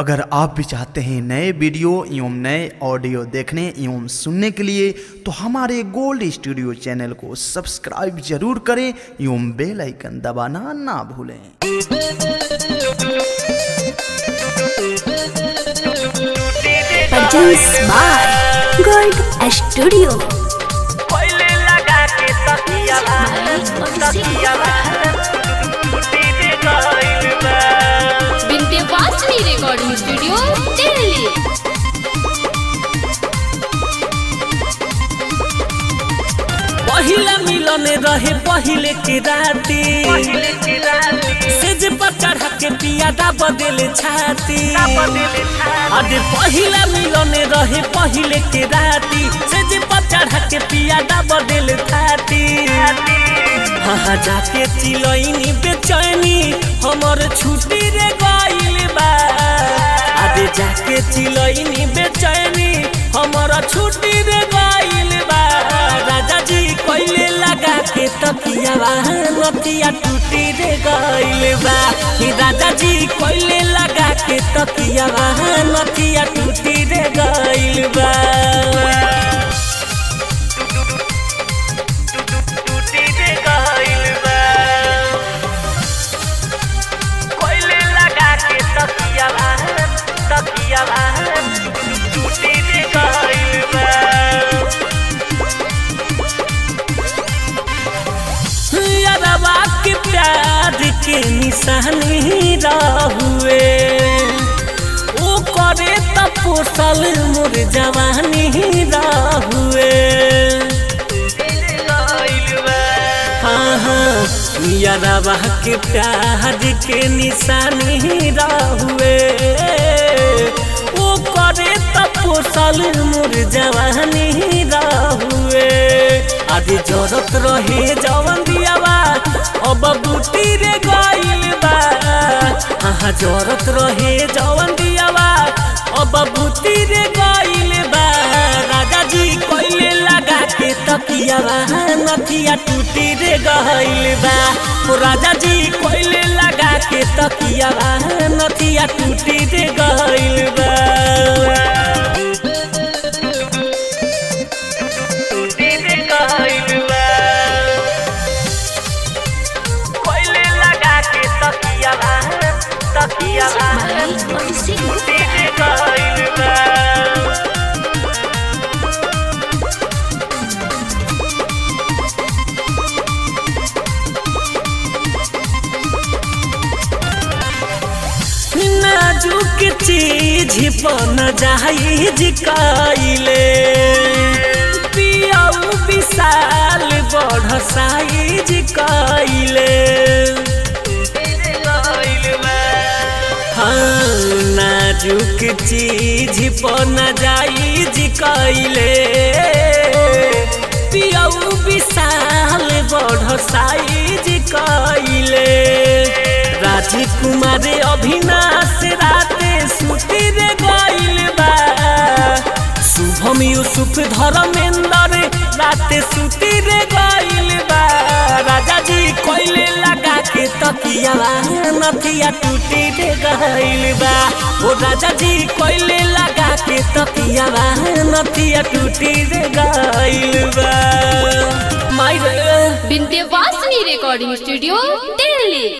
अगर आप भी चाहते हैं नए वीडियो एवं नए ऑडियो देखने एवं सुनने के लिए तो हमारे गोल्ड स्टूडियो चैनल को सब्सक्राइब जरूर करें एवं बेल आइकन दबाना ना भूलें। Produced by Gold Studio। Vindhyavasini recording studio Delhi. पहिला मिलन रहे पहिले के राती सेज पर चढ़ा के पियादा बदले छाती। अरे पहिला मिलन रहे पहिले के राती सेज पर चढ़ा के पियादा बदले छाती। हाँ जाके चिलैनी बेचैनी हमर छुट्टी रे गइल बा। अरे जाके चिलैनी बेचैनी हमर छुट्टी रे गइल बा। राजा जी कोइले लगा के तकियावा नतिया टूटी रे गइल बा। राजा जी कोइले लगा के तकियावा नतिया टूटी रे गइल बा। के प्यार के निशानी रहुए ओ करे त पोसल मोर जवानी रहुए। हाँ हाँ यारवा के प्यार के निशानी रहुए ओ करे त पोसल मोर जवानी रहुए। आदि जरूरत रहे जवन दियावा अब बूटी रे गइल बा। हाँ जरूरत रहे जवन दियावा अब बूटी रे गइल बा। राजा जी कोइले लगा के तकियावा नथिया टूटी रे गइल बा। राजा जी कोइले लगा के तकियावा नथिया टूटी रे गइल बा। नाजुक चीज बन जाइज कइले पियाऊ विशाल बढ़ साइज कइले। हाँ नाजुक चीज बन जाइज कइले पियाऊ विशाल बढ़ साइज कइले। राजकुमार अभिनाश राते सुती रे गइल बा। शुभम यूसुफ धर्मेंद्र राते सुती रे गइल बा। राजा जी कोइले लगा के तकियावा नथिया टूटी रे गइल बा। ओ राजा जी कोइले लगा के तकियावा नथिया टूटी रे गइल बा। Vindhyavasini recording studio Delhi.